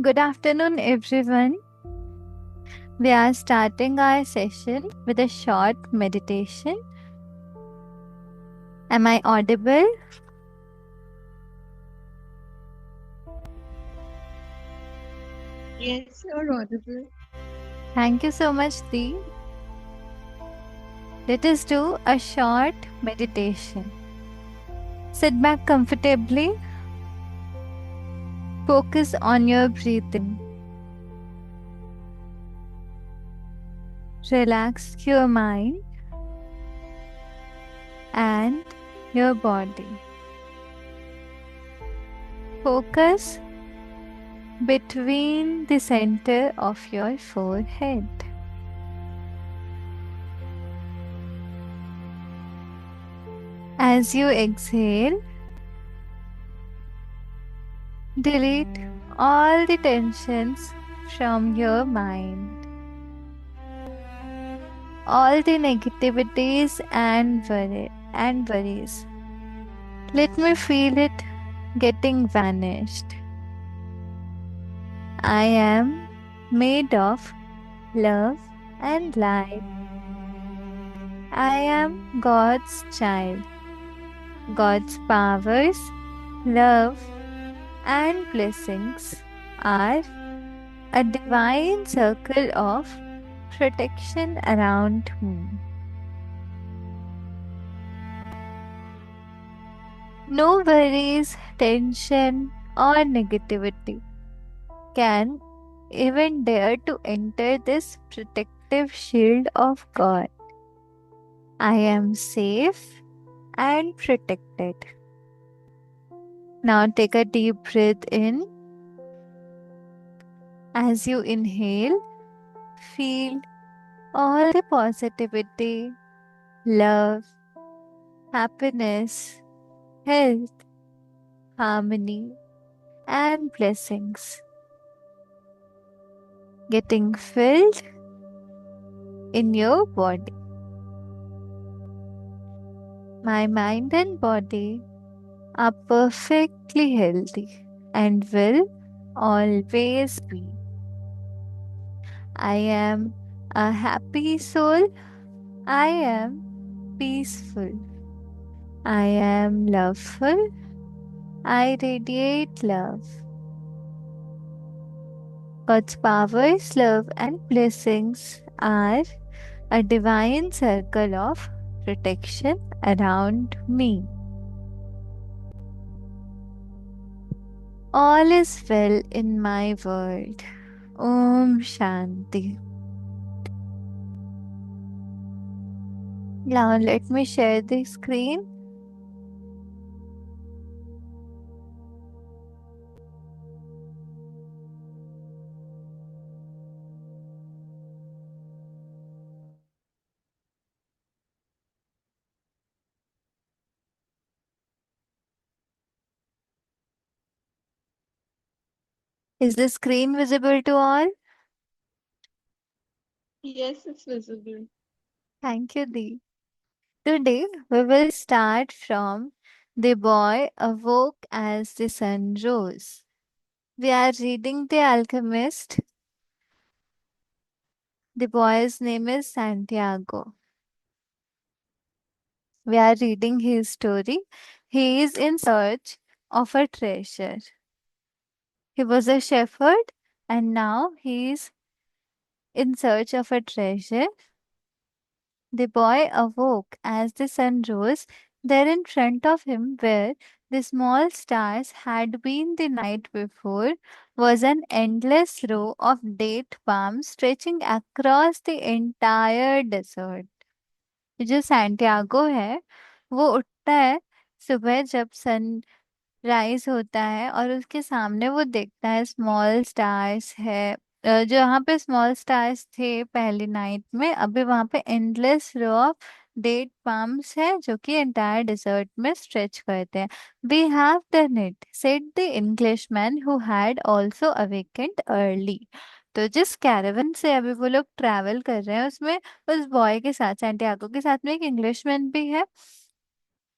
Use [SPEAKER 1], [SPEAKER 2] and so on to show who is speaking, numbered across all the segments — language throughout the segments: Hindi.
[SPEAKER 1] Good afternoon, everyone. We are starting our session with a short meditation. Am I audible?
[SPEAKER 2] Yes, you're audible.
[SPEAKER 1] Thank you so much, Dee. Let us do a short meditation. Sit back comfortably. Focus on your breathing. Relax your mind and your body. Focus between the center of your forehead. As you exhale, delete all the tensions from your mind, all the negativities and worries. Let me feel it getting vanished. I am made of love and light. I am God's child. God's powers, love, and blessings are a divine circle of protection around me. No worries, tension, or negativity can even dare to enter this protective shield of God. I am safe and protected. Now take a deep breath in. As you inhale, feel all the positivity, love, happiness, health, harmony, and blessings getting filled in your body. My mind and body are perfectly healthy and will always be. I am a happy soul. I am peaceful. I am loveful. I radiate love. God's powers, love, and blessings are a divine circle of protection around me. All is well in my world. Om Shanti. Now let me share the screen. Is the screen visible to all?
[SPEAKER 2] Yes, it's visible.
[SPEAKER 1] Thank you, Dee. Today we will start from The Boy Awoke as the Sun Rose. We are reading The Alchemist. The boy's name is Santiago. We are reading his story. He is in search of a treasure. He was a shepherd and now he is in search of a treasure. The boy awoke as the sun rose. There in front of him, where the small stars had been the night before, was an endless row of date palms stretching across the entire desert. जो सैंटियागो है वो उठता है सुबह जब सन राइज होता है और उसके सामने वो देखता है स्मॉल स्टार्स है। जो यहाँ पे स्मॉल स्टार्स थे पहली नाइट में अभी वहाँ पे endless row of date palms है जो कि एंटायर डिजर्ट में स्ट्रेच करते हैं। We have done it said the Englishman who had also awakened early. तो जिस कैरेवन से अभी वो लोग ट्रैवल कर रहे हैं उसमें उस बॉय के साथ सैंटियागो के साथ में एक इंग्लिशमैन भी है।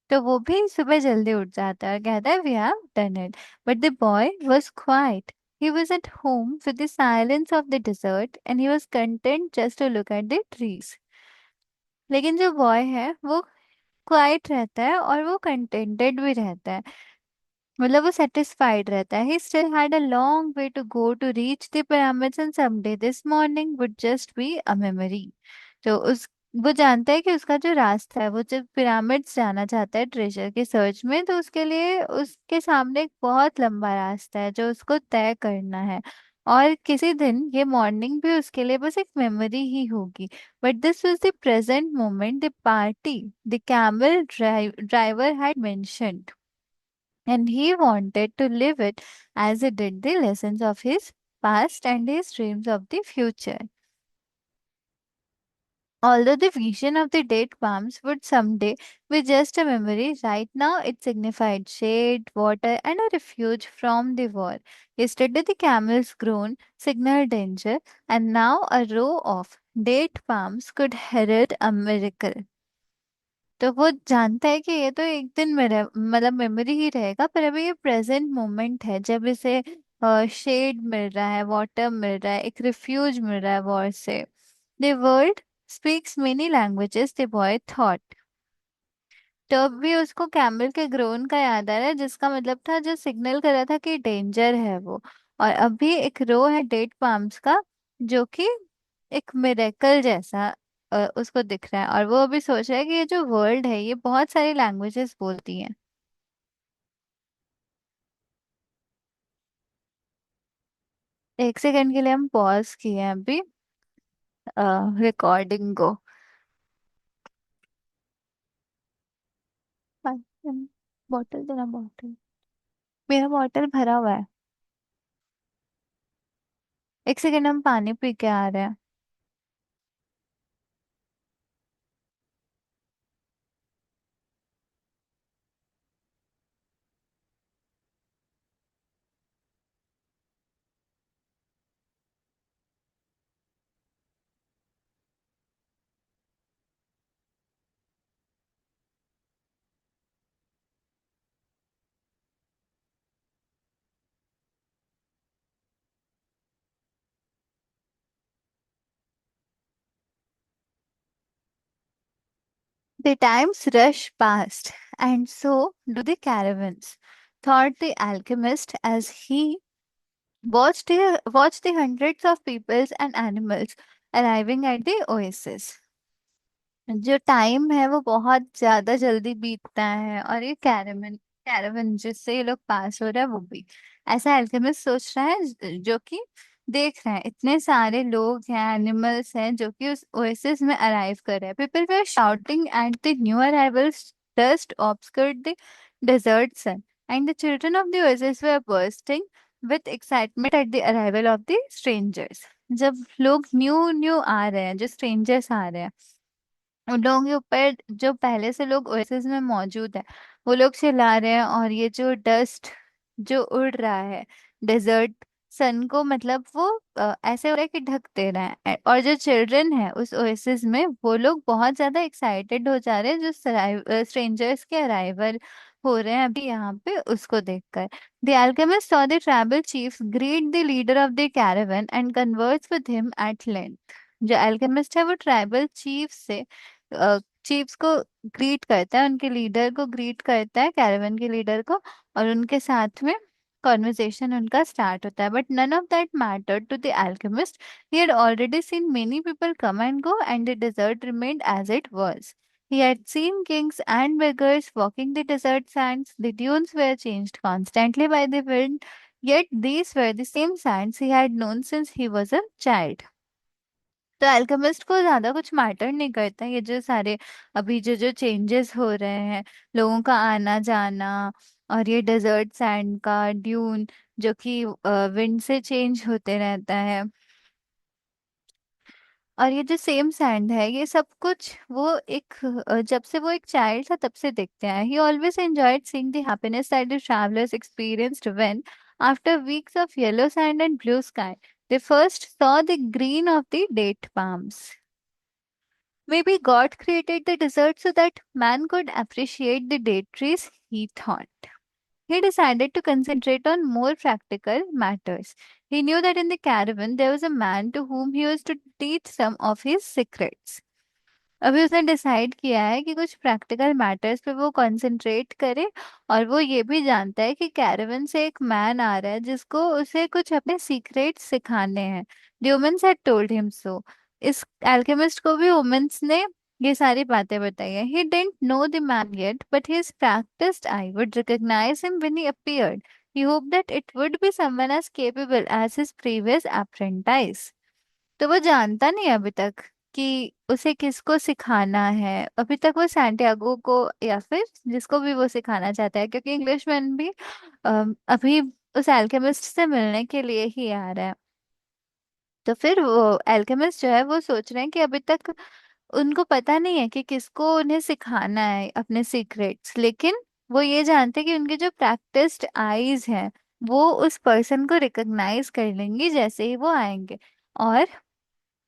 [SPEAKER 1] तो वो भी सुबह जल्दी उठ जाता है और कहता है we have done it but the boy was quite He was at home with the silence of the desert and he was content just to look at the trees. लेकिन जो बॉय है वो क्वाइट रहता है और वो कंटेंटेड भी रहता है, मतलब वो सेटिस्फाइड रहता है. He still had a long way to go to reach the pyramids and someday this morning would just be a memory. तो उस वो जानता है कि उसका जो रास्ता है, वो जब पिरामिड्स जाना चाहता है ट्रेजर के सर्च में, तो उसके लिए उसके सामने एक बहुत लंबा रास्ता है जो उसको तय करना है. और किसी दिन ये मॉर्निंग भी उसके लिए बस एक मेमोरी ही होगी. But this was the present moment the party the camel driver had mentioned, and he wanted to live it as he did the lessons of his past and his dreams of the future. Although the vision of the date palms would someday be just a memory, right now it signified shade, water, and a refuge from the war. Yesterday the camels groan, signaled danger, and now a row of date palms could herald a miracle. तो वो जानता है कि ये तो एक दिन मेरा मतलब मेमोरी ही रहेगा, पर अभी ये प्रेजेंट मोमेंट है जब इसे शेड मिल रहा है, वाटर मिल रहा है, एक रिफ्यूज मिल रहा है वॉर से. The world speaks many languages the boy thought. तो अब भी उसको कैमल के ग्रोन का याद आ रहा है, जिसका मतलब था जो सिग्नल कर रहा था कि डेंजर है वो. और अभी एक रो है डेट पाम्स का जो कि एक मिरेकल जैसा उसको दिख रहा है. और वो अभी सोच रहा है कि ये जो वर्ल्ड है ये बहुत सारी लैंग्वेजेस बोलती हैं. एक सेकंड के लिए हम पॉज किए हैं अभी रिकॉर्डिंग को. बॉटल देना, बॉटल. मेरा बॉटल भरा हुआ है. एक सेकंड, हम पानी पी के आ रहे हैं. The times rush past, and so do the caravans, thought the alchemist as he watched the hundreds of peoples and animals arriving at the oasis. जो टाइम है वो बहुत ज्यादा जल्दी बीतता है, और ये कैरावन कैरावन जिससे ये लोग पास हो रहा है वो भी. ऐसा अल्केमिस्ट सोच रहा है, जो कि देख रहे हैं इतने सारे लोग हैं, एनिमल्स हैं जो कि उस ओएसिस में अराइव कर रहे हैं. People were shouting at the new arrivals, dust obscured the desert sun, and the children of the oasis were bursting with excitement at the arrival of the strangers. जब लोग न्यू न्यू आ रहे हैं, जो स्ट्रेंजर्स आ रहे हैं, उन लोगों के ऊपर जो पहले से लोग ओएसिस में मौजूद है वो लोग चिल्ला रहे हैं. और ये जो डस्ट जो उड़ रहा है डेजर्ट सन को, मतलब वो ऐसे हो रहा है कि ढक दे रहा है. और जो चिल्ड्रन है उस ओएसिस में वो लोग बहुत ज्यादा एक्साइटेड हो जा रहे हैं, जो स्ट्रेंजर्स के अराइवल हो रहे हैं अभी यहाँ पे उसको देखकर. The alchemist saw the tribal chiefs greet the leader of the caravan and converse with him at length. जो अल्केमिस्ट है वो ट्राइबल चीफ से चीफ्स को ग्रीट करता है, उनके लीडर को ग्रीट करता है, कैरावन के लीडर को, और उनके साथ में कॉन्वर्सेशन उनका स्टार्ट होता है. But none of that mattered to the alchemist. He had already seen many people come and go and the desert remained as it was. He had seen kings and beggars walking the desert sands. The dunes were changed constantly by the wind, yet these were the same sands he had known since he was a child. तो अल्केमिस्ट को ज्यादा कुछ मैटर नहीं करता ये जो सारे अभी जो जो चेंजेस हो रहे हैं, लोगों का आना जाना, और ये डेजर्ट सैंड का ड्यून जो कि विंड से चेंज होते रहता है, और ये जो सेम सैंड है, ये सब कुछ वो एक जब से वो एक चाइल्ड था तब से देखते हैं. ही always enjoyed seeing the happiness that the travellers experienced when after weeks of yellow sand and blue sky they first saw the green of the date palms. Maybe God created the desert so that man could appreciate the date trees, he thought. He decided to concentrate on more practical matters. He knew that in the caravan there was a man to whom he was to teach some of his secrets. अभी उसने डिसाइड किया है कि कुछ प्रैक्टिकल मैटर्स पे वो कंसंट्रेट करे, और वो ये भी जानता है कि कैरेवन से एक मैन आ रहा है जिसको उसे कुछ अपने सीक्रेट्स सिखाने हैं. The women's had told him so. इस एल्केमिस्ट को भी वुमेन्स ने ये सारी बातें बताई है. He didn't know the man yet but his practised eye would recognise him when he appeared. He hoped that it would be someone as capable as his previous apprentice. तो वो जानता नहीं है अभी तक कि उसे किसको सिखाना है. अभी तक वो सैंटियागो को या फिर जिसको भी वो सिखाना चाहता है, क्योंकि इंग्लिशमैन भी अभी उस एल्केमिस्ट से मिलने के लिए ही आ रहा है. तो फिर वो एल्केमिस्ट जो है वो सोच रहे हैं कि अभी तक उनको पता नहीं है कि किसको उन्हें सिखाना है अपने सीक्रेट्स, लेकिन वो ये जानते हैं कि उनके जो प्रैक्टिस्ड आईज हैं वो उस पर्सन को रिकॉग्नाइज कर लेंगी जैसे ही वो आएंगे. और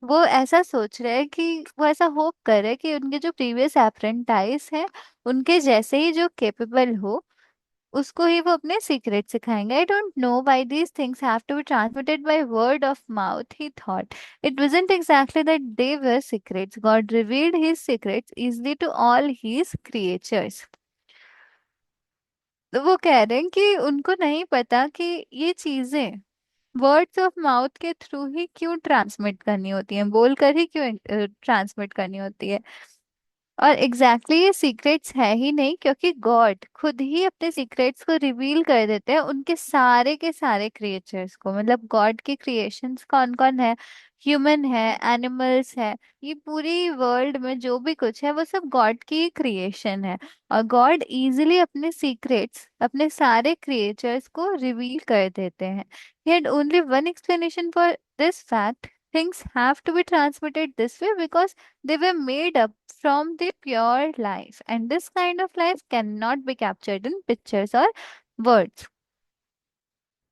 [SPEAKER 1] वो ऐसा सोच रहे हैं कि वो ऐसा होप कर रहे हैं कि उनके जो प्रीवियस अप्रेंटाइज हैं उनके जैसे ही जो केपेबल हो उसको ही वो अपने सीक्रेट सिखाएंगे. I don't know why these things have to be transmitted by word of mouth, he thought. It wasn't exactly that they were secrets. God revealed his secrets easily to all his creatures. तो वो कह रहे हैं कि उनको नहीं पता कि ये चीजें वर्ड्स ऑफ माउथ के थ्रू ही क्यों ट्रांसमिट करनी होती हैं, बोलकर ही क्यों ट्रांसमिट करनी होती है. और एग्जैक्टली ये सीक्रेट्स है ही नहीं, क्योंकि गॉड खुद ही अपने सीक्रेट्स को रिवील कर देते हैं उनके सारे के सारे क्रिएचर्स को. मतलब गॉड के क्रिएशंस कौन कौन है, ह्यूमन है, एनिमल्स है, ये पूरी वर्ल्ड में जो भी कुछ है वो सब गॉड की क्रिएशन है. और गॉड इजीली अपने सीक्रेट्स अपने सारे क्रिएचर्स को रिवील कर देते हैं. ही had only one explanation for this fact. Things have to be transmitted this way because they were made up from the pure life, and this kind of life cannot be captured in pictures or words.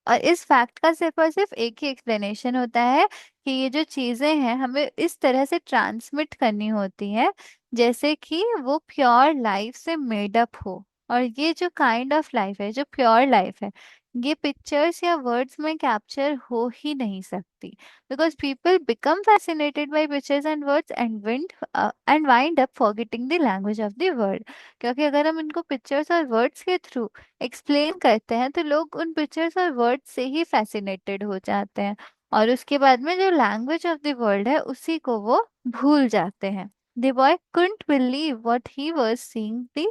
[SPEAKER 1] और इस फैक्ट का सिर्फ और सिर्फ एक ही एक्सप्लेनेशन होता है कि ये जो चीजें हैं हमें इस तरह से ट्रांसमिट करनी होती है जैसे कि वो प्योर लाइफ से मेड अप हो. और ये जो काइंड ऑफ लाइफ है, जो प्योर लाइफ है, ये पिक्चर्स या वर्ड्स में कैप्चर हो ही नहीं सकती. Because people become fascinated by pictures and words and wind up forgetting the language of the word. क्योंकि अगर हम इनको पिक्चर्स और वर्ड्स के थ्रू एक्सप्लेन करते हैं तो लोग उन पिक्चर्स और वर्ड्स से ही फैसिनेटेड हो जाते हैं, और उसके बाद में जो लैंग्वेज ऑफ द वर्ल्ड है उसी को वो भूल जाते हैं. The boy couldn't believe what he was seeing the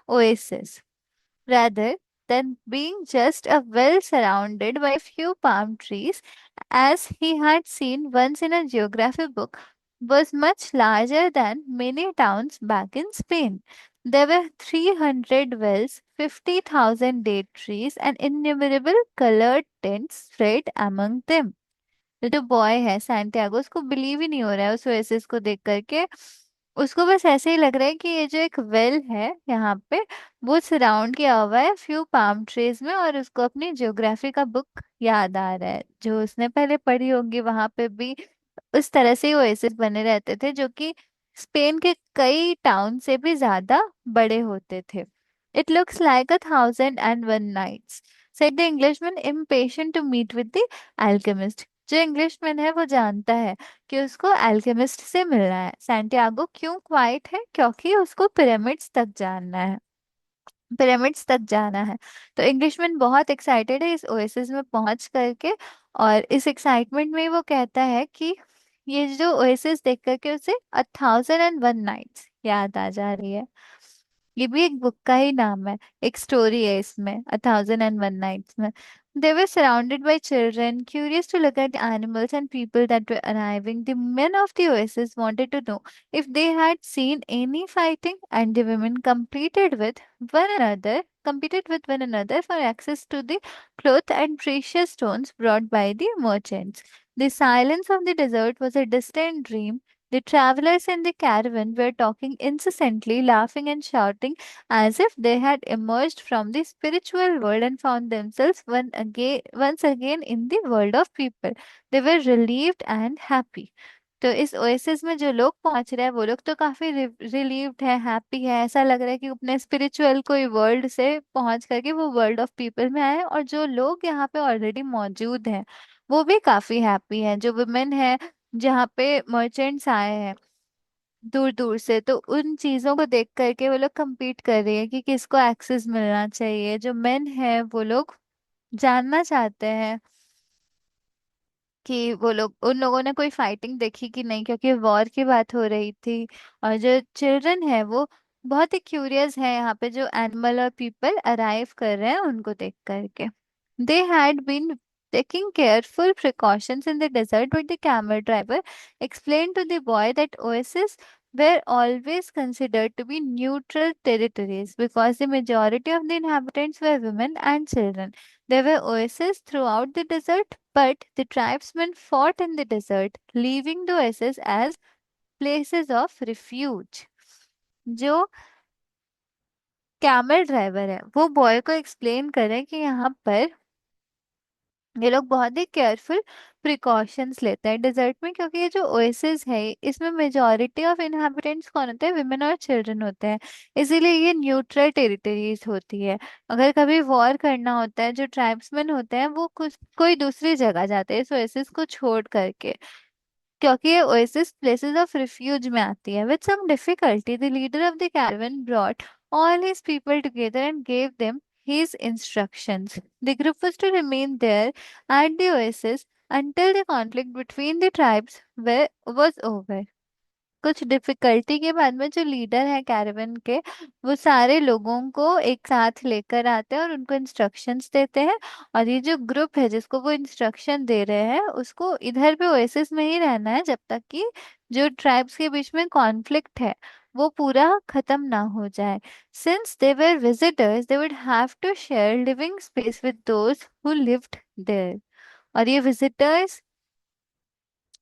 [SPEAKER 1] oasis. Rather than being just a well surrounded by a few palm trees, as he had seen once in a geography book, was much larger than many towns back in Spain. There were 300 wells, 50,000 date trees, and innumerable colored tents spread among them. ये जो बॉय है सैंटियागो, उसको बिलीव ही नहीं हो रहा है उस ओएसिस को देख करके. उसको बस ऐसे ही लग रहा है कि ये जो एक वेल है यहाँ पे वो सराउंड किया हुआ है फ्यू पाम ट्रीज में, और उसको अपनी ज्योग्राफी का बुक याद आ रहा है जो उसने पहले पढ़ी होगी. वहां पे भी उस तरह से ही ओएसिस बने रहते थे जो कि स्पेन के कई टाउन से भी ज्यादा बड़े होते थे. It looks like 1,001 nights, said the Englishman, impatient to meet with the alchemist. जो इंग्लिशमैन है वो जानता है कि उसको अल्केमिस्ट से मिलना है. सैंटियागो क्यों क्वाइट है, क्योंकि उसको पिरामिड्स तक जानना है, पिरामिड्स तक जाना है. तो इंग्लिशमैन बहुत एक्साइटेड है इस ओएसिस में पहुंच करके, और इस एक्साइटमेंट में ही वो कहता है कि ये जो ओएसिस देख करके उसे 1,001 nights याद आ जा रही है. ये भी एक बुक का ही नाम है, एक स्टोरी है इसमें, 1,001 nights में. They were surrounded by children, curious to look at the animals and people that were arriving. The men of the oasis wanted to know if they had seen any fighting, and the women competed with one another for access to the cloth and precious stones brought by the merchants. The silence of the desert was a distant dream. The travelers in the caravan were talking incessantly, laughing and shouting as if they had emerged from the spiritual world and found themselves once again in the world of people. They were relieved and happy. तो इस ओएसिस में जो लोग पहुंच रहे हैं वो लोग तो काफी रिलीव्ड है, हैप्पी है, ऐसा लग रहा है कि अपने स्पिरिचुअल कोई वर्ल्ड से पहुंच करके वो वर्ल्ड ऑफ पीपल में आए। और जो लोग यहाँ पे ऑलरेडी मौजूद हैं वो भी काफी हैप्पी हैं। जो वुमेन है, जहाँ पे मर्चेंट्स आए हैं दूर दूर से, तो उन चीजों को देख करके वो लोग compete कर रही है कि किसको एक्सेस मिलना चाहिए। जो मेन है वो लोग जानना चाहते हैं कि वो लोग, उन लोगों ने कोई फाइटिंग देखी कि नहीं, क्योंकि वॉर की बात हो रही थी। और जो चिल्ड्रन है वो बहुत ही क्यूरियस है यहाँ पे, जो एनिमल और पीपल अराइव कर रहे हैं उनको देख करके। They had been taking careful precautions in the desert, but the camel driver explained to the boy that oases were always considered to be neutral territories because the majority of the inhabitants were women and children. There were oases throughout the desert, but the tribesmen fought in the desert, leaving the oases as places of refuge. जो कैमल ड्राइवर है वो बॉय को एक्सप्लेन करे कि यहाँ पर ये लोग बहुत ही केयरफुल प्रिकॉशंस लेते हैं डिजर्ट में, क्योंकि ये जो ओएसिस है इसमें मेजोरिटी ऑफ इनहाबिटेंट्स कौन होते हैं, विमेन और चिल्ड्रन होते हैं। इसीलिए ये न्यूट्रल टेरिटरीज होती है। अगर कभी वॉर करना होता है, जो ट्राइब्समैन होते हैं वो कुछ कोई दूसरी जगह जाते हैं इस ओएसिस को छोड़ करके, क्योंकि ये ओएसिस प्लेसेस ऑफ रिफ्यूज में आती है। With some difficulty the leader of the caravan brought all his people together and gave them his instructions. The group was to remain there at the oasis until the conflict between the tribes was over. कुछ डिफिकल्टी के बाद में जो लीडर है कैरावन के, वो सारे लोगों को एक साथ लेकर आते हैं और उनको इंस्ट्रक्शंस देते हैं। और ये जो ग्रुप है जिसको वो इंस्ट्रक्शन दे रहे हैं उसको इधर पे ओएसिस में ही रहना है जब तक कि जो ट्राइब्स के बीच में कॉन्फ्लिक्ट है वो पूरा खत्म ना हो जाए। Since they were visitors they would have to share living space with those who lived there. और ये विजिटर्स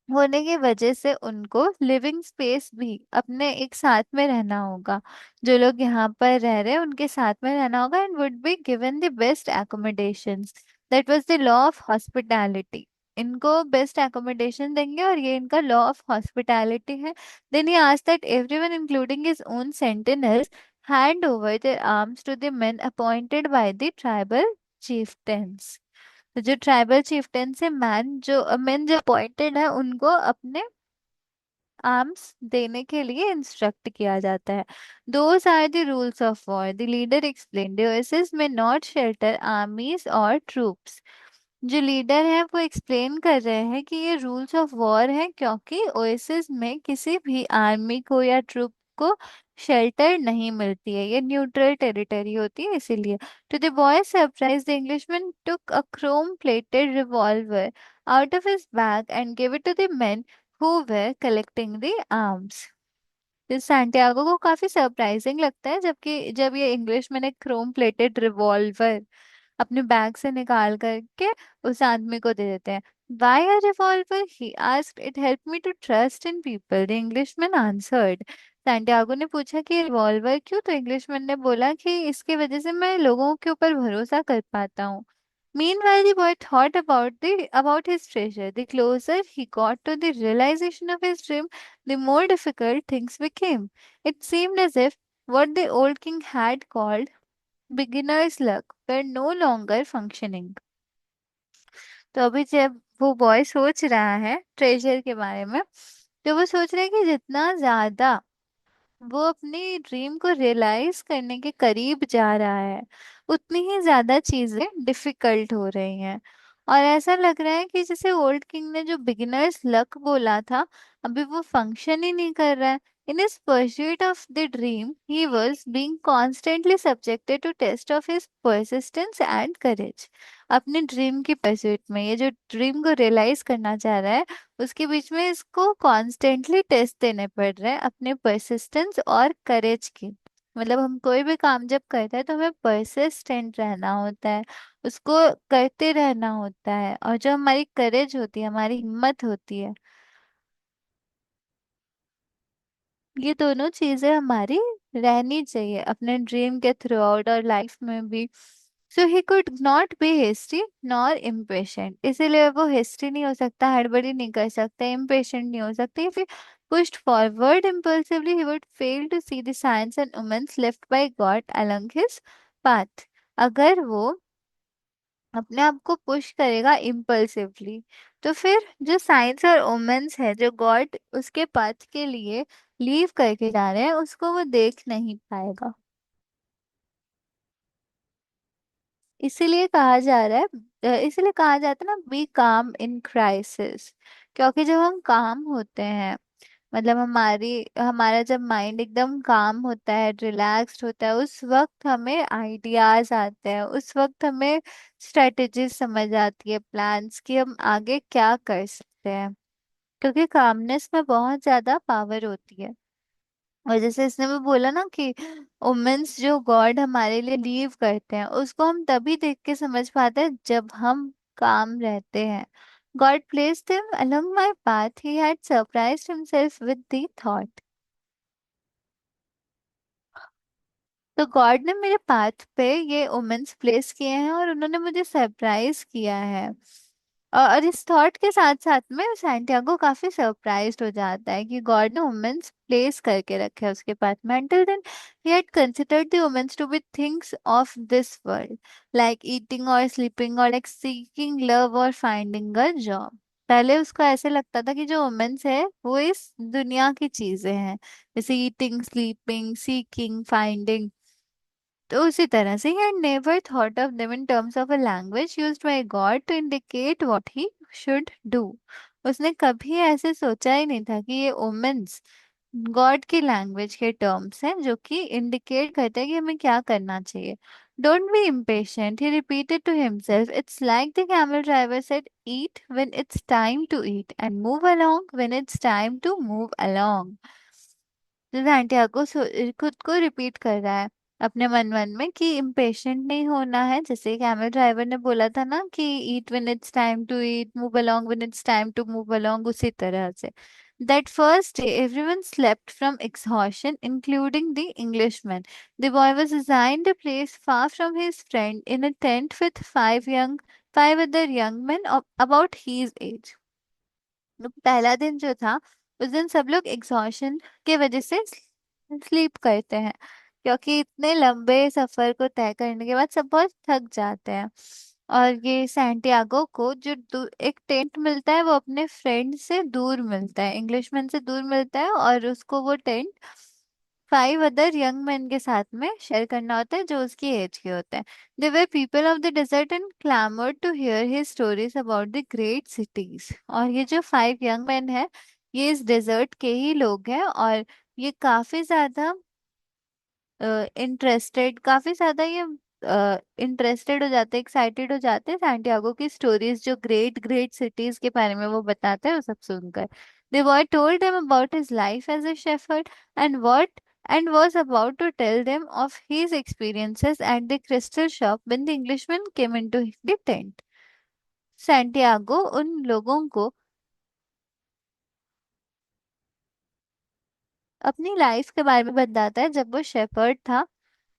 [SPEAKER 1] होने की वजह से उनको लिविंग स्पेस भी अपने एक साथ में रहना होगा। जो लोग यहाँ पर रह रहे हैं उनके साथ में रहना होगा, and would be given the best accommodations. That was the law of hospitality. इनको बेस्ट एकोमोडेशन देंगे और ये इनका लॉ ऑफ हॉस्पिटैलिटी है। Then he asked that everyone including his own sentinels hand over their arms to the men appointed by the tribal chieftains. तो जो ट्राइबल चिफ्टन से मैन जो अपॉइंटेड है उनको अपने आर्म्स देने के लिए इंस्ट्रक्ट किया जाता है। Those are the rules of war, the leader explain, the oasis में नॉट शेल्टर आर्मीज और ट्रूप्स। जो लीडर है वो एक्सप्लेन कर रहे हैं कि ये रूल्स ऑफ वॉर है, क्योंकि ओएसिस में किसी भी आर्मी को या ट्रूप को शेल्टर नहीं मिलती है, ये न्यूट्रल टेरिटरी होती है इसीलिए। To the boy surprise the Englishman took a chrome plated revolver out of his bag and give it to the men who were collecting the arms. इस सैंटियागो को काफी सरप्राइजिंग लगता है जबकि जब ये इंग्लिश मैंने क्रोम प्लेटेड रिवॉल्वर अपने बैग से निकाल करके उस आदमी को दे देते हैं। Why a revolver? He asked. It helped me to trust in people. The Englishman answered. Santiago ने पूछा कि रिवॉल्वर क्यों, तो इंग्लिशमैन ने बोला कि इसकी वजह से मैं लोगों के ऊपर भरोसा कर पाता हूँ। Meanwhile, the boy thought about his treasure. The closer he got to the realization of his dream, the more difficult things became. It seemed as if what the old king had called beginner's luck were no longer functioning. तो अभी जब वो बॉय सोच रहा है ट्रेजर के बारे में, तो वो सोच रहा है कि जितना ज्यादा वो अपनी ड्रीम को रियलाइज करने के करीब जा रहा है उतनी ही ज्यादा चीजें डिफिकल्ट हो रही हैं। और ऐसा लग रहा है कि जैसे ओल्ड किंग ने जो बिगिनर्स लक बोला था अभी वो फंक्शन ही नहीं कर रहा है। इन his pursuit of the dream he was being constantly subjected to test of his persistence and courage. अपने ड्रीम की परस्यूट में, ये जो ड्रीम को रियलाइज करना चाह रहा है उसके बीच में इसको कॉन्स्टेंटली टेस्ट देने पड़ रहे हैं अपने परसिस्टेंस और करेज की। मतलब हम कोई भी काम जब करते हैं तो हमें परसिस्टेंट रहना होता है, उसको करते रहना होता है। और जो हमारी करेज होती है, हमारी हिम्मत होती है, ये दोनों चीजें हमारी रहनी चाहिए अपने ड्रीम के थ्रू आउट और लाइफ में भी। So he could not be hasty nor impatient, इसीलिए वो हेस्टी नहीं हो सकता, हड़बड़ी नहीं कर सकता, इम्पेशेंट नहीं हो सकता। फिर pushed forward impulsively, he would fail to see the signs and omens left by God along his path. अगर वो अपने आप को पुश करेगा इम्पल्सिवली, तो फिर जो साइंस और ओमेंस है जो गॉड उसके पाथ के लिए लीव करके जा रहे हैं, उसको वो देख नहीं पाएगा। इसीलिए कहा जा रहा है, इसीलिए कहा जाता है ना, बी काम इन क्राइसिस। क्योंकि जब हम काम होते हैं, मतलब हमारा जब माइंड एकदम काम होता है, रिलैक्स्ड होता है, उस वक्त हमें आइडियाज आते हैं, उस वक्त हमें स्ट्रेटेजीज समझ आती है, प्लान्स की हम आगे क्या कर सकते हैं। क्योंकि कामनेस में बहुत ज्यादा पावर होती है। और जैसे इसने भी बोला ना कि वुमेन्स जो गॉड हमारे लिए लीव करते हैं, उसको हम तभी देख के समझ पाते हैं जब हम काम रहते हैं। God placed him along my path, he had surprised himself with the thought। तो गॉड ने मेरे पाथ पे ये वुमेन्स प्लेस किए हैं और उन्होंने मुझे सरप्राइज किया है। और इस थॉट के साथ साथ में सैंटियागो काफी सरप्राइज्ड हो जाता है कि गॉड ने वुमेन्स प्लेस करके रखे हैं उसके पाथ में। Until then he had considered the women to be things of this world, like eating or sleeping or like seeking love or finding a job। पहले उसको ऐसे लगता था कि जो वुमेन्स है वो इस दुनिया की चीजें हैं, जैसे ईटिंग, स्लीपिंग, सीकिंग, फाइंडिंग। तो उसी तरह से he had never thought of them in terms of a language used by God to indicate what he should do। उसने कभी ऐसे सोचा ही नहीं था कि ये ओमेन्स गॉड की लैंग्वेज के टर्म्स हैं जो कि इंडिकेट करते हैं कि हमें क्या करना चाहिए। Don't be impatient, he repeated to himself, it's like the camel driver said, eat when it's time to eat and move along when it's time to move along। तो सैंटियागो खुद को रिपीट कर रहा है अपने मन मन में कि इम्पेशेंट नहीं होना है, जैसे कैमल ड्राइवर ने बोला था ना कि eat when it's time to eat, move along when it's time to move along, उसी तरह से। That first day, everyone slept from exhaustion, including the Englishman. The boy was assigned a place far from his friend in a tent with five other young men of about his age। तो पहला दिन जो था, उस दिन सब लोग एग्जॉशन के वजह से स्लीप करते हैं, क्योंकि इतने लंबे सफर को तय करने के बाद सब बहुत थक जाते हैं। और ये सैंटियागो को जो एक टेंट मिलता है वो अपने फ्रेंड से दूर मिलता है, इंग्लिशमैन से दूर मिलता है, और उसको वो टेंट 5 अदर यंग मैन के साथ में शेयर करना होता है जो उसकी एज के होते हैं। They were people of the desert and clamoured to hear his stories about the great cities. और ये जो 5 यंग मैन है, ये इस डेजर्ट के ही लोग हैं, और ये काफी ज्यादा काफी ज्यादा ये इंटरेस्टेड हो जाते हैं, एक्साइटेड हो जाते हैं सैंटियागो की स्टोरीज, जो ग्रेट ग्रेट सिटीज के बारे में वो बताते हैं, वो सब सुनकर। The boy told them about his life as a shepherd and was about to tell them of his experiences at the crystal shop when the Englishman came into the tent। Santiago उन लोगों को अपनी लाइफ के बारे में बताता है जब वो शेफर्ड था,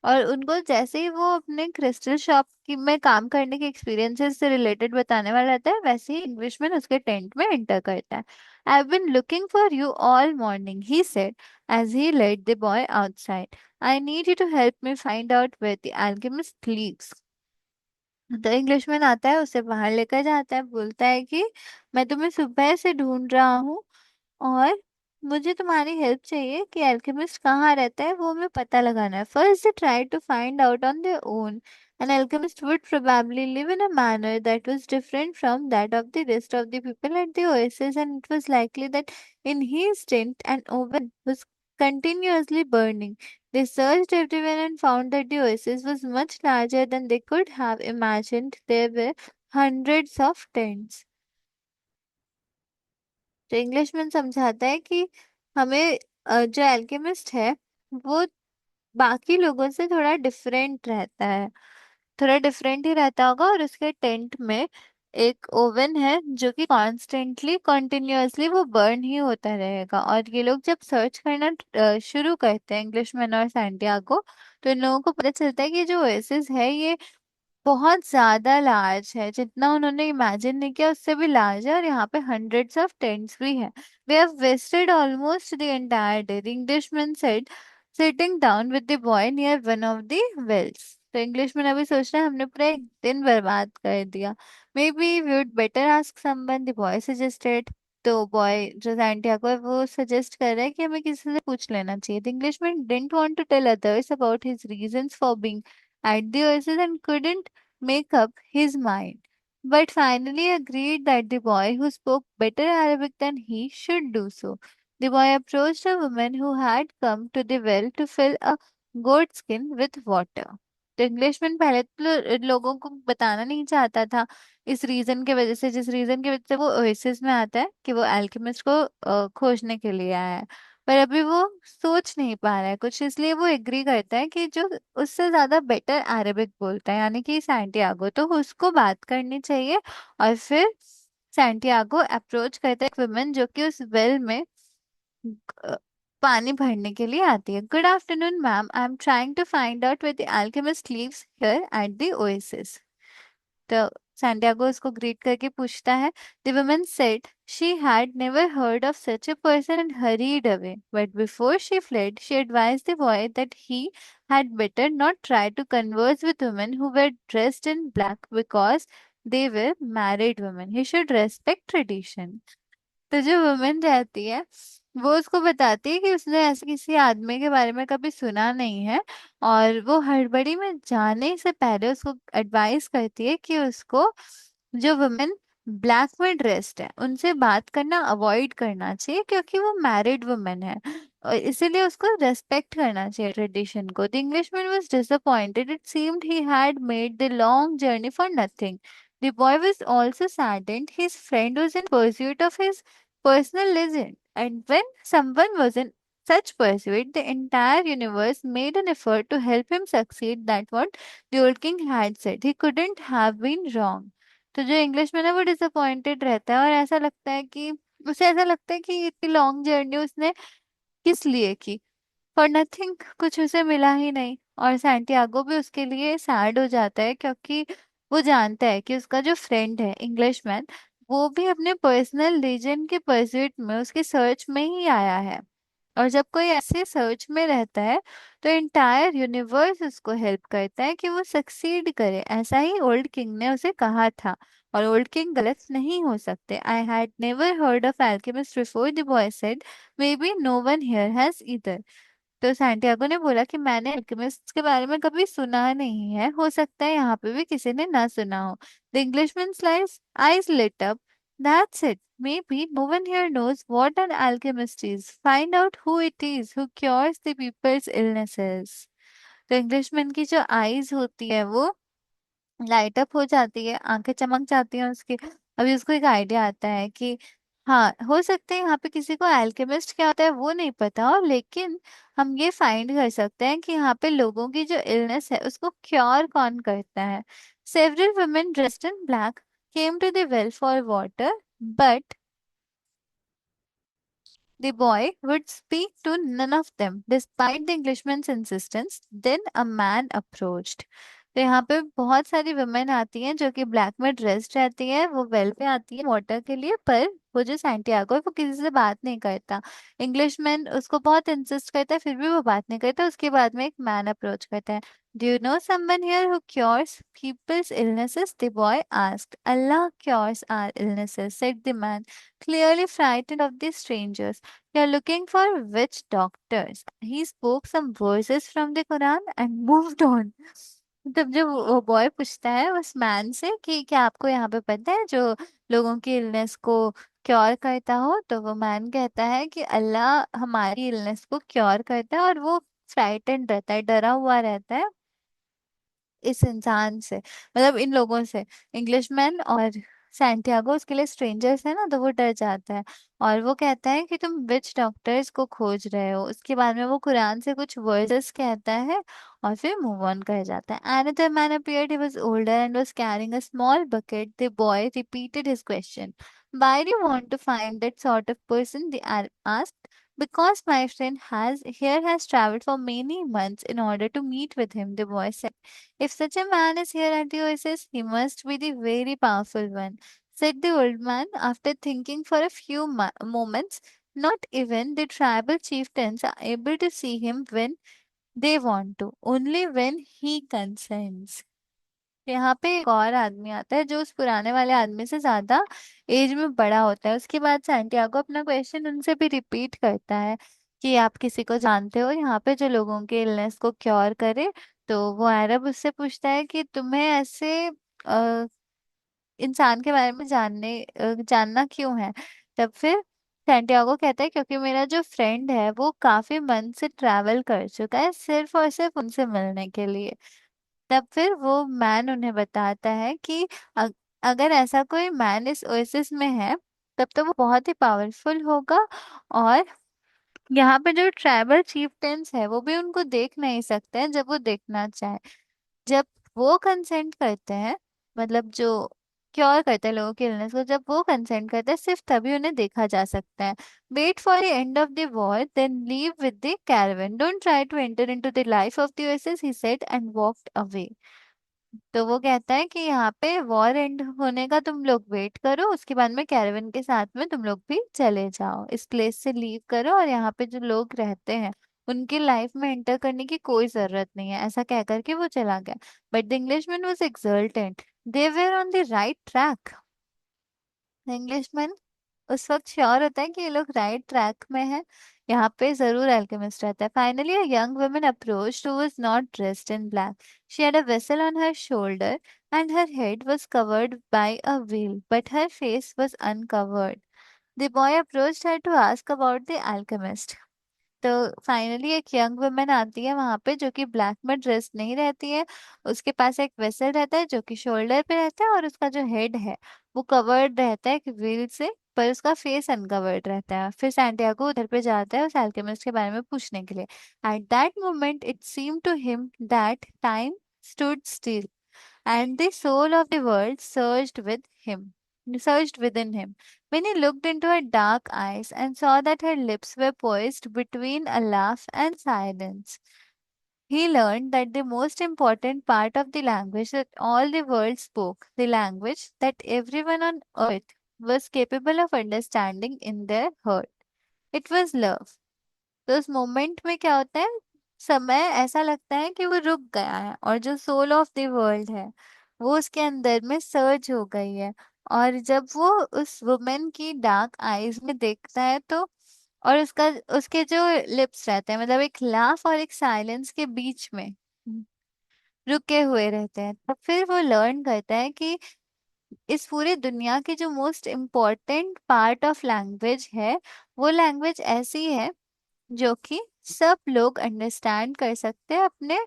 [SPEAKER 1] और उनको जैसे ही वो अपने क्रिस्टल शॉप की में काम करने के एक्सपीरियंसेस से रिलेटेड बताने वाला रहता है, वैसे ही इंग्लिशमैन उसके टेंट में एंटर करता है। I have been looking for you all morning, he said as he led the boy outside. I need you to help me find out where the alchemist lives. The Englishman आता है, उसे बाहर लेकर जाता है, बोलता है कि मैं तुम्हें सुबह से ढूंढ रहा हूँ, और मुझे तुम्हारी हेल्प चाहिए कि अल्केमिस्ट कहाँ रहता है, वो हमें पता लगाना है। First they try to find out on their own. An alchemist would probably live in a manner that was different from that of the rest of the people at the oasis, and it was likely that in his tent an oven was continuously burning। They searched everywhere and found that the oasis was much larger than they could have imagined. There were hundreds of tents। तो इंग्लिशमैन समझाता है कि हमें जो एल्केमिस्ट है वो बाकी लोगों से थोड़ा डिफरेंट रहता है, थोड़ा डिफरेंट ही रहता होगा, और उसके टेंट में एक ओवन है जो कि कॉन्स्टेंटली कंटिन्यूअसली वो बर्न ही होता रहेगा। और ये लोग जब सर्च करना शुरू करते हैं, इंग्लिशमैन और सैंटियागो, तो इन लोगों को पता चलता है कि जो ओएसिस है ये बहुत ज्यादा लार्ज है, जितना उन्होंने इमेजिन नहीं किया उससे भी लार्ज है, और यहाँ पे हंड्रेड्स ऑफ टेंट्स भी हैं। We have wasted almost the entire day, the Englishman said, sitting down with the boy near one of the wells. तो इंग्लिशमैन अभी सोच रहा है हमने पूरा एक दिन बर्बाद कर दिया। Maybe we would better ask someone, the boy suggested. तो बॉय जो सैंटियागो है वो सजेस्ट कर रहा है कि हमें किसी से पूछ लेना चाहिए। The Englishman didn't want to tell others about his reasons for being at the oasis and couldn't make up his mind, but finally agreed that the boy who spoke better Arabic than he should do so. The boy approached a woman who had come to the well to fill a goat skin with water. तो इंग्लिशमैन पहले तो लोगों को बताना नहीं चाहता था, इस रीजन के वजह से, जिस रीजन की वजह से वो ओएसिस में आता है कि वो अल्केमिस्ट को खोजने के लिए आया है। पर अभी वो सोच नहीं पा रहा है कुछ, इसलिए वो एग्री करता है कि जो उससे ज्यादा बेटर अरेबिक बोलता है यानी कि सैंटियागो, तो उसको बात करनी चाहिए। और फिर सैंटियागो अप्रोच करता है एक वुमेन जो कि उस वेल में अ, पानी भरने के लिए आती है। Good afternoon ma'am, I am trying to find out where the alchemist lives here at the oasis. तो सैंटियागो उसको ग्रीट करके पूछता है। The woman said she had never heard of such a person and hurried away. But before she fled, she advised the boy that he had better not try to converse with women who were dressed in black because they were married women. He should respect tradition. तो जो वुमेन रहती है वो उसको बताती है कि उसने ऐसे किसी आदमी के बारे में कभी सुना नहीं है, और वो हड़बड़ी में जाने से पहले उसको एडवाइस करती है कि उसको जो वुमेन ब्लैक में ड्रेस्ड है उनसे बात करना अवॉइड करना चाहिए, क्योंकि वो मैरिड वुमेन है, और इसीलिए उसको रेस्पेक्ट करना चाहिए ट्रेडिशन को। The Englishman was disappointed, it seemed he had made the long journey for nothing. The boy was also saddened. His friend was in pursuit of his personal legend, and when someone was in such pursuit, the entire universe made an effort to help him succeed. That what the old king had said. He couldn't have been wrong. तो जो इंग्लिश में ना वो डिसअपॉइंटेड रहता है, और ऐसा लगता है कि उसे ऐसा लगता है कि इतनी लॉन्ग जर्नी उसने किस लिए की, फॉर नथिंग, कुछ उसे मिला ही नहीं। और सैंटियागो भी उसके लिए सैड हो जाता है, क्योंकि वो जानता है कि उसका जो फ्रेंड है इंग्लिशमैन वो भी अपने पर्सनल लीजेंड के परस्यूट में उसके सर्च में ही आया है। और जब कोई ऐसे सर्च में रहता है तो एंटायर यूनिवर्स उसको हेल्प करता है कि वो सक्सीड करे, ऐसा ही ओल्ड किंग ने उसे कहा था। और ओल्ड किंग गलत नहीं हो सकते। I had never heard of alchemist before, the boy said, maybe no one here has either. तो सैंटियागो ने बोला कि मैंने अल्केमिस्ट के बारे में कभी सुना नहीं है, हो सकता है यहाँ पे भी किसी ने ना सुना हो। The Englishman's eyes lit up. That's it. Maybe no one here knows what an alchemist is. Find out who it is who cures the people's illnesses. तो इंग्लिशमैन की जो आईज होती है वो लाइट अप हो जाती है, आंखें चमक जाती हैं उसकी। अभी उसको एक आइडिया आता है कि हाँ हो सकता है यहाँ पे किसी को अल्केमिस्ट क्या होता है वो नहीं पता हो, लेकिन हम ये फाइंड कर सकते हैं कि यहाँ पे लोगों की जो इलनेस है उसको क्योर कौन करता है। Several women dressed in black came to the well for water, but the boy would speak to none of them, despite the Englishman's insistence. Then a man approached. तो यहाँ पे बहुत सारी वुमेन आती हैं जो कि ब्लैक में ड्रेस्ड रहती है, वो वेल पे आती है वाटर के लिए, पर वो जो सैंटियागो है वो किसी से बात नहीं करता। इंग्लिशमैन उसको बहुत इंसिस्ट करता है, फिर भी वो बात नहीं करता। उसके बाद में एक मैन अप्रोच करता है। Do you know someone here who cures peoples illnesses, the boy asked. Allah cures our illnesses, said the man, clearly frightened of the strangers. You're looking for witch doctors. He spoke some verses from the Quran and moved on. तब जब वो बॉय पूछता है उस मैन से कि क्या आपको यहाँ पे पता है जो लोगों की इलनेस को क्योर करता हो, तो वो मैन कहता है कि अल्लाह हमारी इलनेस को क्योर करता है, और वो फ्राइटेंड रहता है, डरा हुआ रहता है इस इंसान से, मतलब इन लोगों से। इंग्लिशमैन और सैंटियागो उसके लिए स्ट्रेंजर्स है ना, तो वो डर जाता है। और वो कहता है कि तुम विच डॉक्टर्स को खोज रहे हो। उसके बाद में वो कुरान से कुछ वर्सेस कहता है और फिर मूव ऑन कर जाता है। Another man appeared. He was older and was carrying a small bucket. The boy repeated his question. Why do you want to find that sort of person? The asked. Because my friend has traveled for many months in order to meet with him, the boy said. If such a man is here at the oasis, he must be the very powerful one, said the old man after thinking for a few moments. Not even the tribal chieftains are able to see him when they want to, only when he consents. यहाँ पे एक और आदमी आता है जो उस पुराने वाले आदमी से ज्यादा एज में बड़ा होता है। उसके बाद सैंटियागो अपना क्वेश्चन उनसे भी रिपीट करता है कि आप किसी को जानते हो यहाँ पे जो लोगों के इलनेस को क्योर करे। तो वो अरब उससे पूछता है कि तुम्हें ऐसे इंसान के बारे में जानना क्यों है। तब फिर सैंटियागो कहता है क्योंकि मेरा जो फ्रेंड है वो काफी मन से ट्रैवल कर चुका है सिर्फ और सिर्फ उनसे मिलने के लिए। तब फिर वो मैन उन्हें बताता है कि अगर ऐसा कोई मैन इस ओएसिस में है तब तो वो बहुत ही पावरफुल होगा। और यहाँ पे जो ट्राइबल चीफटेंस है वो भी उनको देख नहीं सकते हैं जब वो देखना चाहे। जब वो कंसेंट करते हैं, मतलब जो क्योर करते हैं लोगों के इलनेस को, जब वो कंसेंट करते हैं सिर्फ तभी उन्हें देखा जा सकता है। Wait for the end of the war then leave with the caravan, don't try to enter into the life of the oasis, he said and walked away. तो वो कहता है कि यहाँ पे वॉर एंड होने का तुम लोग वेट करो, उसके बाद में कैरावन के साथ में तुम लोग भी चले जाओ, इस प्लेस से लीव करो और यहाँ पे जो लोग रहते हैं उनकी लाइफ में एंटर करने की कोई जरूरत नहीं है, ऐसा कह करके वो चला गया। But the Englishman was exultant, they were on the right track. Englishman उस वक्त श्योर होता है कि ये लोग राइट ट्रैक में है, यहाँ पे जरूर अल्केमिस्ट रहता है। Finally a young woman approached who was not dressed in black, she had a vessel on her shoulder and her head was covered by a veil but her face was uncovered. The boy approached her to ask about the alchemist. तो फाइनली एक यंग वुमेन आती है वहां पे जो कि ब्लैक में ड्रेस नहीं रहती है। उसके पास एक वेसल रहता है जो कि शोल्डर पे रहता है और उसका जो हेड है वो कवर्ड रहता है एक व्हील से, पर उसका फेस अनकवर्ड रहता है। फिर सैंटियागो उधर पे जाता है उस अल्केमिस्ट के बारे में पूछने के लिए। At that moment it seem to him that time stood still and the soul of the world surged within him. When he looked into her dark eyes and saw that her lips were poised between a laugh and silence, he learned that the most important part of the language that all the world spoke, the language that everyone on earth was capable of understanding in their heart, it was love. तो उस मोमेंट में क्या होता है, समय ऐसा लगता है कि वो रुक गया है और जो सोल ऑफ द वर्ल्ड है वो उसके अंदर में सर्ज हो गई है। और जब वो उस वुमेन की डार्क आईज में देखता है तो, और उसका उसके जो लिप्स रहते हैं मतलब एक लाफ और एक साइलेंस के बीच में रुके हुए रहते हैं, तब फिर वो लर्न करता है कि इस पूरी दुनिया की जो most important part of language है वो लैंग्वेज ऐसी है जो कि सब लोग अंडरस्टैंड कर सकते हैं अपने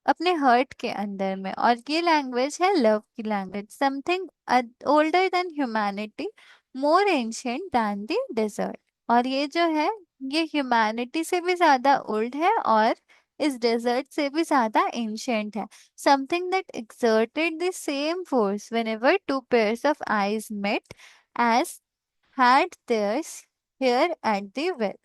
[SPEAKER 1] अपने हर्ट के अंदर में। और ये लैंग्वेज है लव की language, something older than humanity, more ancient than the desert. और ये जो है ये ह्यूमैनिटी से भी ज्यादा ओल्ड है और इस डेजर्ट से भी ज्यादा एंशियंट है। Something that exerted the same force whenever two pairs of eyes met as had theirs here at the well।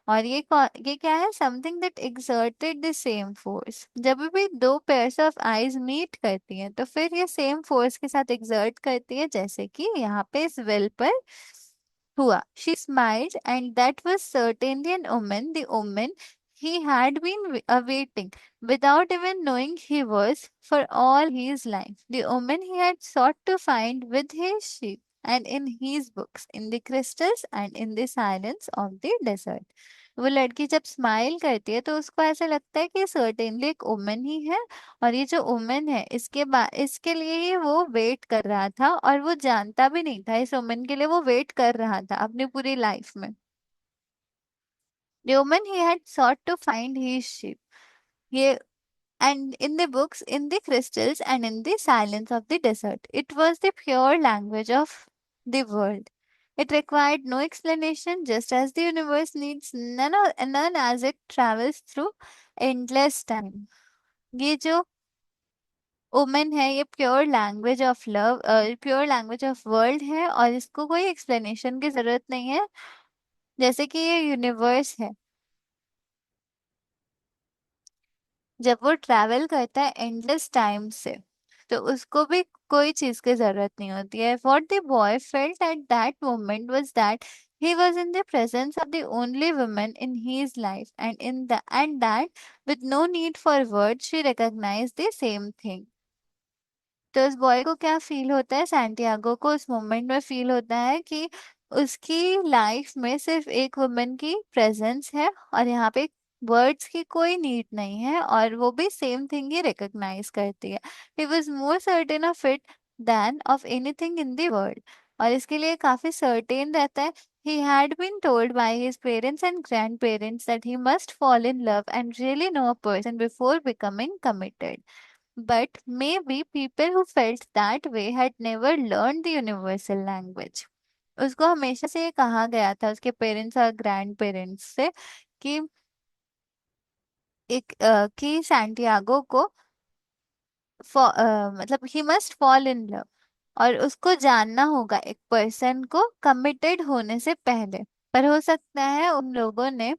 [SPEAKER 1] और ये क्या है, something that exerted the same force. जब भी दो पेयर्स ऑफ आईज मीट करती हैं तो फिर ये सेम फोर्स के साथ exert करती है, जैसे कि यहाँ पे इस वेल पर हुआ। She smiled and that was certainly an omen, the omen he had been awaiting without even knowing he was for all his life, the omen he had sought to find with his sheep and in his books, in the crystals and in the silence of the desert। वो लड़की जब स्माइल करती है तो उसको ऐसा लगता है कि सर्टेनली एक ओमेन ही है और ये जो ओमेन है इसके लिए ही वो वेट कर रहा था और वो जानता भी नहीं था इस ओमेन के लिए वो वेट कर रहा था अपनी पूरी लाइफ में। The woman he had sought to find his sheep. He, and in the books, in the crystals, and in the silence of the desert. It was the pure language of the world. It required no explanation, just as the universe needs none as it travels through endless time। ये जो ओमेन है ये pure language of love, pure language of world है और इसको कोई एक्सप्लेनेशन की जरूरत नहीं है। जैसे कि ये यूनिवर्स है, जब वो ट्रैवल करता है एंडलेस टाइम से, तो उसको भी कोई चीज की जरूरत नहीं होती है। What the boy felt at that moment was that he was in the presence of the only woman in his life, and that with no need for words she recognized the same thing। तो उस बॉय को क्या फील होता है, सैंटियागो को उस मोमेंट में फील होता है कि उसकी लाइफ में सिर्फ एक वुमन की प्रेजेंस है, और यहाँ पे वर्ड्स की कोई नीड नहीं है, और वो भी सेम थिंग ही रिकॉग्नाइज करती है। He was more certain of it than of anything in the world. और इसके लिए काफी सर्टेन रहता है। He had been told by his parents and grandparents that he must fall in love and really know a person before becoming committed. But maybe people who felt that way had never learned the universal language। उसको हमेशा से ये कहा गया था उसके पेरेंट्स और ग्रैंड पेरेंट्स से कि कि सैंटियागो को मतलब he must fall in love, और उसको जानना होगा एक पर्सन को कमिटेड होने से पहले। पर हो सकता है उन लोगों ने,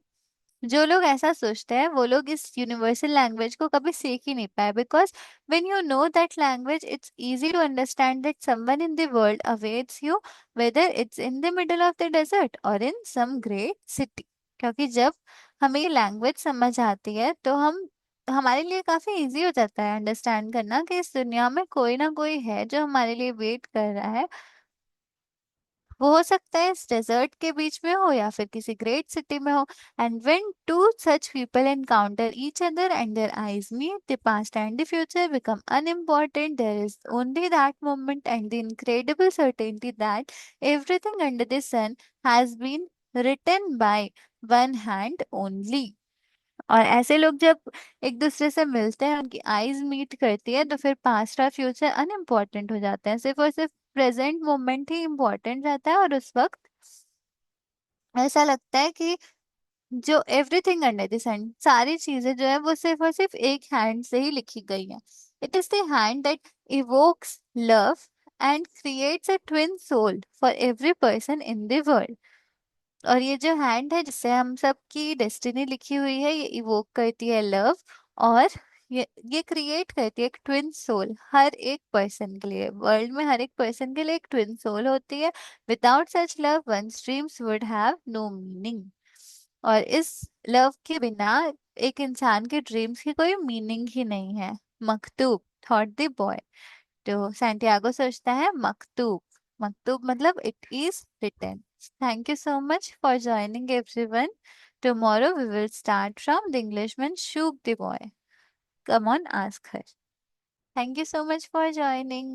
[SPEAKER 1] जो लोग ऐसा सोचते हैं वो लोग इस यूनिवर्सल लैंग्वेज को कभी सीख ही नहीं पाए, because when you know that language it's easy to understand that someone in the world awaits you, whether it's in the middle of the desert or in some great city. क्योंकि जब हमें ये लैंग्वेज समझ आती है तो हम, हमारे लिए काफी इजी हो जाता है अंडरस्टैंड करना कि इस दुनिया में कोई ना कोई है जो हमारे लिए वेट कर रहा है। वो हो सकता है इस डेजर्ट के बीच में हो या फिर किसी ग्रेट सिटी में हो। And when two such people encounter each other and their eyes meet, the past and the future become unimportant. There is only that moment and the incredible certainty that everything under the sun has been written by one hand only. और ऐसे लोग जब एक दूसरे से मिलते हैं, उनकी आईज मीट करती है, तो फिर पास्ट और फ्यूचर अनइम्पॉर्टेंट हो जाते हैं, सिर्फ और सिर्फ प्रेजेंट मोमेंट ही इम्पोर्टेंट रहता है। और उस वक्त ऐसा लगता है कि जो एवरीथिंग अंडर द सन, सारी चीजें जो है वो सिर्फ और सिर्फ एक हैंड से ही लिखी गई है। It is the hand that evokes love and creates a twin soul for every person in the world. और ये जो हैंड है जिससे हम सब की डेस्टिनी लिखी हुई है, ये इवोक करती है लव, और ये क्रिएट करती है एक ट्विन सोल हर एक पर्सन के लिए। वर्ल्ड में हर एक पर्सन के लिए एक ट्विन सोल होती है। Without such love one dreams would have no meaning. और इस लव के बिना एक इंसान के ड्रीम्स की कोई मीनिंग ही नहीं है। मकतूब थॉट द बॉय। तो सैंटियागो सोचता है मकतूब, मकतूब मतलब it is written. Thank you so much for joining everyone. Tomorrow we will start from the Englishman shook the boy. Come on, ask her. Thank you so much for joining.